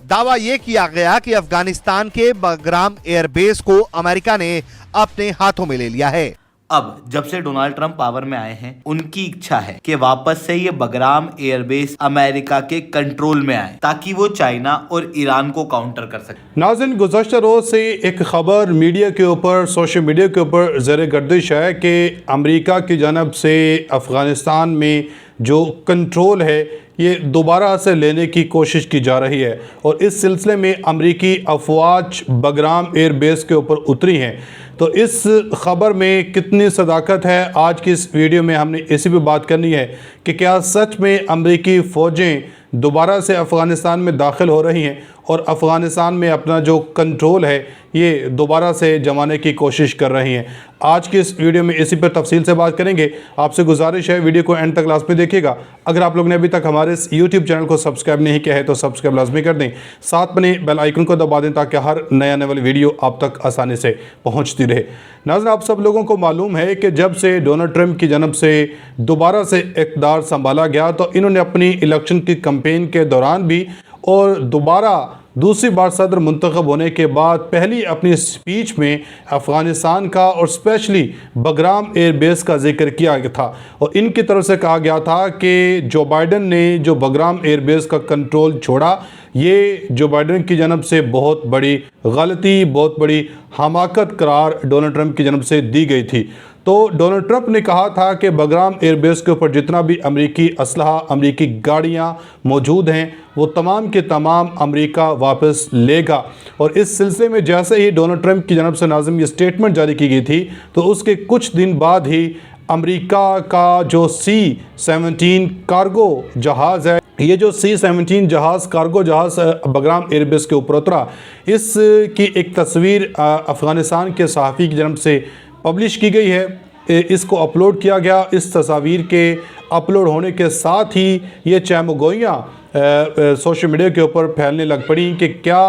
दावा ये किया गया कि अफगानिस्तान के बगराम एयरबेस को अमेरिका ने अपने हाथों में ले लिया है। अब जब से डोनाल्ड ट्रंप पावर में आए हैं, उनकी इच्छा है कि वापस से ये बगराम एयरबेस अमेरिका के कंट्रोल में आए ताकि वो चाइना और ईरान को काउंटर कर सके। नाज़रीन, गुज़श्ता रोज से एक खबर मीडिया के ऊपर, सोशल मीडिया के ऊपर ज़ेर गर्दिश है कि अमेरिका की जानब से अफ़गानिस्तान में जो कंट्रोल है ये दोबारा से लेने की कोशिश की जा रही है और इस सिलसिले में अमरीकी अफवाज बगराम एयरबेस के ऊपर उतरी हैं। तो इस ख़बर में कितनी सदाकत है, आज की इस वीडियो में हमने इसी पे बात करनी है कि क्या सच में अमरीकी फ़ौजें दोबारा से अफ़गानिस्तान में दाखिल हो रही हैं और अफ़गानिस्तान में अपना जो कंट्रोल है ये दोबारा से जमाने की कोशिश कर रही हैं। आज की इस वीडियो में इसी पर तफसील से बात करेंगे। आपसे गुजारिश है वीडियो को एंड तक लाजमी देखिएगा। अगर आप लोग ने अभी तक हमारे इस यूट्यूब चैनल को सब्सक्राइब नहीं किया है तो सब्सक्राइब लाजमी कर दें, साथ में बेल आइकन को दबा दें ताकि हर नया आने वाली वीडियो आप तक आसानी से पहुँचती रहे। नाज़रीन, आप सब लोगों को मालूम है कि जब से डोनाल्ड ट्रंप की जानब से दोबारा से इक़्तिदार संभाला गया तो इन्होंने अपनी इलेक्शन की कैंपेन के दौरान भी और दोबारा दूसरी बार सदर मुंतखब होने के बाद पहली अपनी स्पीच में अफ़गानिस्तान का और स्पेशली बगराम एयरबेस का जिक्र किया गया था और इनकी तरफ से कहा गया था कि जो बाइडन ने जो बगराम एयरबेस का कंट्रोल छोड़ा, ये जो बाइडन की जानब से बहुत बड़ी गलती, बहुत बड़ी हमाकत करार डोनाल्ड ट्रंप की जानब से दी गई थी। तो डोनाल्ड ट्रंप ने कहा था कि बगराम एयरबेस के ऊपर जितना भी अमरीकी असलहा, अमरीकी गाड़ियाँ मौजूद हैं वो तमाम के तमाम अमेरिका वापस लेगा। और इस सिलसिले में जैसे ही डोनाल्ड ट्रंप की जानब से नाज़िम ये स्टेटमेंट जारी की गई थी तो उसके कुछ दिन बाद ही अमेरिका का जो C-17 कार्गो जहाज़ है, ये जो C-17 जहाज़ कार्गो जहाज़ बगराम एयरबेस के ऊपर उतरा, इसकी एक तस्वीर अफ़गानिस्तान के सहाफ़ी की जानब से पब्लिश की गई है। इसको अपलोड किया गया। इस तस्वीर के अपलोड होने के साथ ही ये चैमगोइयाँ सोशल मीडिया के ऊपर फैलने लग पड़ी कि क्या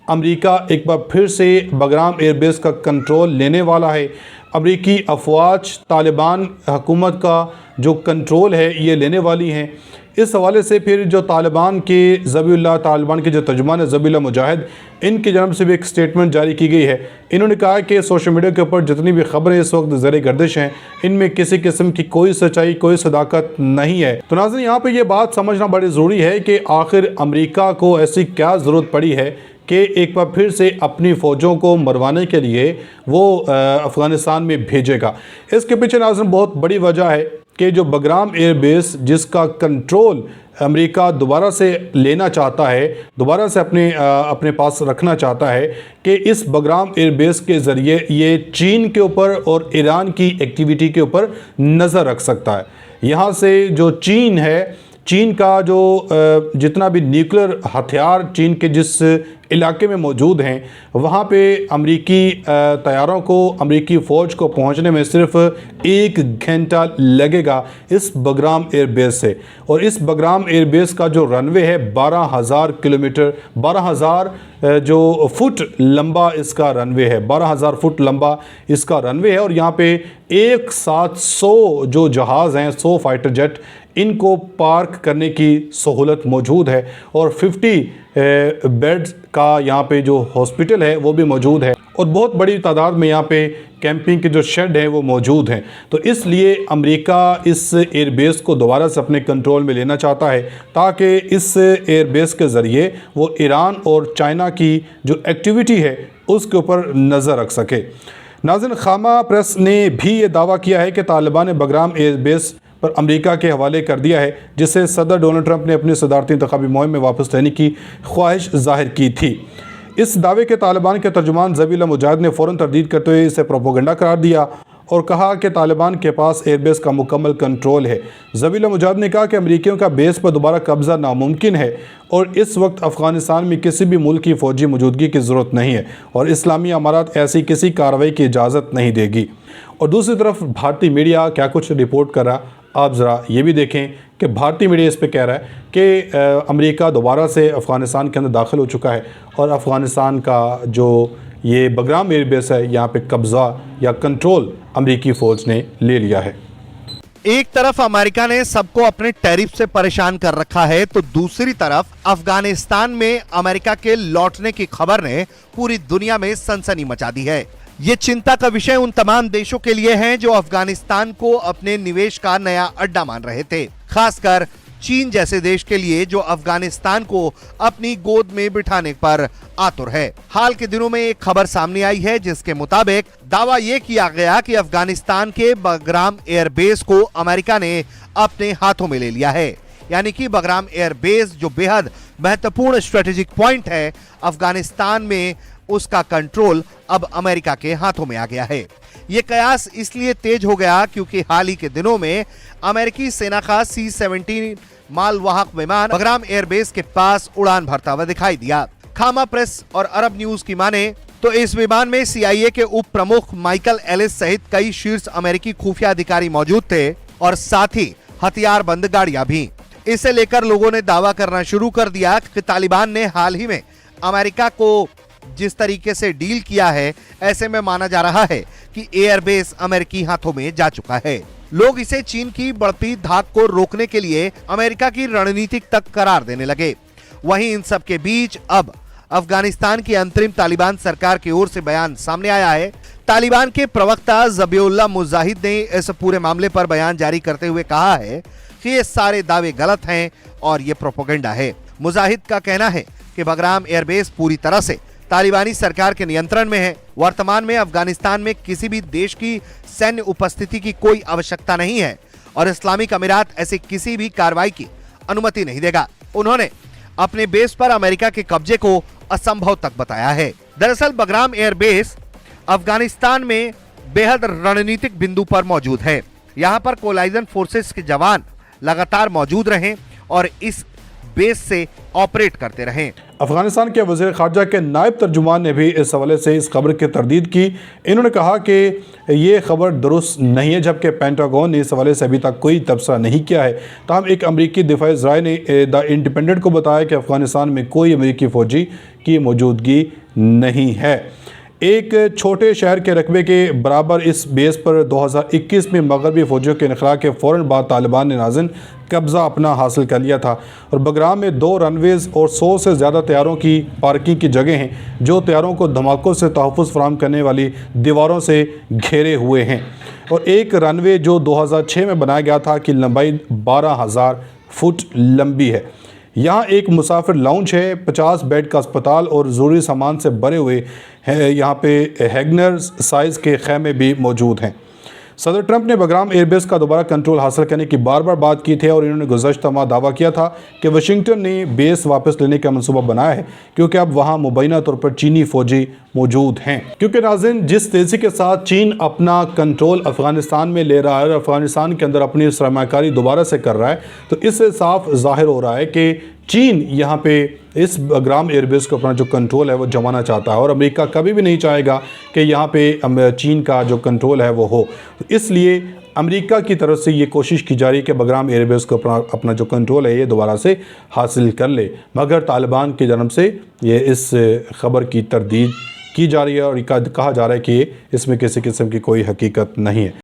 अमेरिका एक बार फिर से बगराम एयरबेस का कंट्रोल लेने वाला है। अमरीकी अफवाज तालिबान हुकूमत का जो कंट्रोल है ये लेने वाली हैं। इस हवाले से फिर जो तालिबान के तालिबान के जो तर्जुमान है ज़बीहुल्लाह मुजाहिद, इनकी जानब से भी एक स्टेटमेंट जारी की गई है। इन्होंने कहा कि सोशल मीडिया के ऊपर जितनी भी खबरें इस वक्त ज़र गर्दिश हैं इनमें किसी किस्म की कोई सच्चाई, कोई सदाकत नहीं है। तो नाज़रीन, यहाँ पर यह बात समझना बड़ी ज़रूरी है कि आखिर अमेरिका को ऐसी क्या ज़रूरत पड़ी है कि एक बार फिर से अपनी फ़ौजों को मरवाने के लिए वो अफ़गानिस्तान में भेजेगा। इसके पीछे नाज़रीन बहुत बड़ी वजह है कि जो बगराम एयरबेस जिसका कंट्रोल अमेरिका दोबारा से लेना चाहता है, दोबारा से अपने पास रखना चाहता है कि इस बगराम एयरबेस के ज़रिए ये चीन के ऊपर और ईरान की एक्टिविटी के ऊपर नज़र रख सकता है। यहाँ से जो चीन है, चीन का जो जितना भी न्यूक्लियर हथियार चीन के जिस इलाके में मौजूद हैं वहाँ पे अमरीकी तैयारों को, अमरीकी फ़ौज को पहुँचने में सिर्फ 1 घंटा लगेगा इस बगराम एयरबेस से। और इस बगराम एयरबेस का जो रनवे है 12,000 किलोमीटर, 12,000 जो फुट लंबा इसका रनवे है, 12,000 फुट लंबा इसका रनवे है। और यहाँ पे एक साथ 100 जो जहाज़ हैं, 100 फाइटर जेट, इनको पार्क करने की सहूलत मौजूद है और 50 बेड्स का यहाँ पे जो हॉस्पिटल है वो भी मौजूद है और बहुत बड़ी तादाद में यहाँ पे कैंपिंग के जो शेड हैं वो मौजूद हैं। तो इसलिए अमेरिका इस एयरबेस को दोबारा से अपने कंट्रोल में लेना चाहता है ताकि इस एयरबेस के ज़रिए वो ईरान और चाइना की जो एक्टिविटी है उसके ऊपर नज़र रख सके। नाज़रीन, खामा प्रेस ने भी ये दावा किया है कि तालिबान ने बगराम एयरबेस पर अमेरिका के हवाले कर दिया है, जिससे सदर डोनाल्ड ट्रंप ने अपनी सदारती इंतखाबी मुहिम में वापस लेने की ख्वाहिश जाहिर की थी। इस दावे के तालिबान के तर्जुमान ज़बीहुल्लाह मुजाहिद ने फ़ौरन तरदीद करते हुए इसे प्रोपोगंडा करार दिया और कहा कि तालिबान के पास एयरबेस का मुकम्मल कंट्रोल है। ज़बीहुल्लाह मुजाहिद ने कहा कि अमरीकियों का बेस पर दोबारा कब्ज़ा नामुमकिन है और इस वक्त अफ़गानिस्तान में किसी भी मुल्क की फ़ौजी मौजूदगी की ज़रूरत नहीं है और इस्लामी अमारात ऐसी किसी कार्रवाई की इजाज़त नहीं देगी। और दूसरी तरफ भारतीय मीडिया क्या कुछ रिपोर्ट कर रहा, आप ज़रा ये भी देखें कि भारतीय मीडिया इस पे कह रहा है कि अमेरिका दोबारा से अफ़गानिस्तान के अंदर दाखिल हो चुका है और अफ़गानिस्तान का जो ये बगराम एयरबेस है यहाँ पे कब्ज़ा या कंट्रोल अमेरिकी फ़ौज ने ले लिया है। एक तरफ अमेरिका ने सबको अपने टैरिफ से परेशान कर रखा है, तो दूसरी तरफ अफगानिस्तान में अमेरिका के लौटने की खबर ने पूरी दुनिया में सनसनी मचा दी है। ये चिंता का विषय उन तमाम देशों के लिए है जो अफगानिस्तान को अपने निवेश का नया अड्डा मान रहे थे, खासकर चीन जैसे देश के लिए जो अफगानिस्तान को अपनी गोद में बिठाने पर आतुर है। हाल के दिनों में एक खबर सामने आई है जिसके मुताबिक दावा यह किया गया कि अफगानिस्तान के बगराम एयरबेस को अमेरिका ने अपने हाथों में ले लिया है। यानी कि बगराम एयरबेस जो बेहद महत्वपूर्ण स्ट्रेटेजिक पॉइंट है अफगानिस्तान में, उसका कंट्रोल अब अमेरिका के हाथों में आ गया है। यह कयास इसलिए तेज हो गया क्योंकि हाल ही के दिनों में अमेरिकी सेना का C-17 मालवाहक विमान बगराम एयरबेस के पास उड़ान भरता हुआ दिखाई दिया। खामा प्रेस और अरब न्यूज की माने तो इस विमान में CIA के उप प्रमुख माइकल एलिस सहित कई शीर्ष अमेरिकी खुफिया अधिकारी मौजूद थे और साथ ही हथियारबंद गाड़ियां भी। इसे लेकर लोगों ने दावा करना शुरू कर दिया कि तालिबान ने हाल ही में अमेरिका को जिस तरीके से डील किया है, ऐसे में माना जा रहा है कि एयरबेस अमेरिकी हाथों में जा चुका है। लोग इसे चीन की बढ़ती धाक को रोकने के लिए अमेरिका की रणनीतिक तक करार देने लगे। वहीं इन सब के बीच अब अफगानिस्तान की अंतरिम तालिबान सरकार की ओर से बयान सामने आया है। तालिबान के प्रवक्ता ज़बीउल्लाह मुजाहिद ने इस पूरे मामले पर बयान जारी करते हुए कहा है कि ये सारे दावे गलत हैं और ये प्रोपेगेंडा है। मुजाहिद का कहना है कि बगराम एयरबेस पूरी तरह से तालिबानी सरकार के नियंत्रण में है। वर्तमान में अफगानिस्तान में किसी भी देश की सैन्य उपस्थिति की कोई आवश्यकता नहीं है और इस्लामिक अमीरात ऐसी किसी भी कार्रवाई की अनुमति नहीं देगा। उन्होंने अपने बेस पर अमेरिका के कब्जे को असंभव तक बताया है। दरअसल बगराम एयरबेस अफगानिस्तान में बेहद रणनीतिक बिंदु पर मौजूद है। यहाँ पर कोलाइजन फोर्सेस के जवान लगातार मौजूद रहें और इस बेस से ऑपरेट करते रहें। अफगानिस्तान के वज़ीर ख़ारजा के नायब तर्जुमान ने भी इस हवाले से इस खबर की तरदीद की। इन्होंने कहा कि ये खबर दुरुस्त नहीं है, जबकि पेंटागन ने इस हवाले से अभी तक कोई तबसरा नहीं किया है। ताहम एक अमरीकी दिफाई ज़राए ने द इंडिपेंडेंट को बताया कि अफगानिस्तान में कोई अमरीकी फ़ौजी की मौजूदगी नहीं है। एक छोटे शहर के रकबे के बराबर इस बेस पर 2021 में मगरबी फ़ौजियों के इनखला के फ़ौरन बाद तालिबान ने नाज़िन कब्ज़ा अपना हासिल कर लिया था और बगराम में 2 रनवेज़ और 100 से ज़्यादा तैयारों की पार्किंग की जगह हैं जो तैयारों को धमाकों से तहफ़्फ़ुज़ फराहम करने वाली दीवारों से घेरे हुए हैं। और एक रनवे जो 2006 में बनाया गया था की लंबाई 12,000 फुट लंबी है। यहाँ एक मुसाफिर लाउंज है, 50 बेड का अस्पताल और ज़रूरी सामान से भरे हुए हैं। यहाँ पे हैगनर साइज़ के खैमे भी मौजूद हैं। सदर ट्रंप ने बगराम एयरबेस का दोबारा कंट्रोल हासिल करने की बार बार बात की थी और इन्होंने गुज़श्ता माह दावा किया था कि वाशिंगटन ने बेस वापस लेने का मंसूबा बनाया है क्योंकि अब वहाँ मुबैना तौर पर चीनी फ़ौजी मौजूद हैं। क्योंकि नाज़रीन, जिस तेज़ी के साथ चीन अपना कंट्रोल अफ़गानिस्तान में ले रहा है और अफ़गानिस्तान के अंदर अपनी सरमाकारी दोबारा से कर रहा है, तो इससे साफ ज़ाहिर हो रहा है कि चीन यहाँ पे इस बगराम एयरबेस को अपना जो कंट्रोल है वो जमाना चाहता है और अमेरिका कभी भी नहीं चाहेगा कि यहाँ पे चीन का जो कंट्रोल है वो हो। तो इसलिए अमेरिका की तरफ से ये कोशिश की जा रही है कि बगराम एयरबेस को अपना जो कंट्रोल है ये दोबारा से हासिल कर ले, मगर तालिबान की जानब से ये इस खबर की तरदीद की जा रही है और कहा जा रहा है कि इसमें किसी किस्म की कोई हकीकत नहीं है।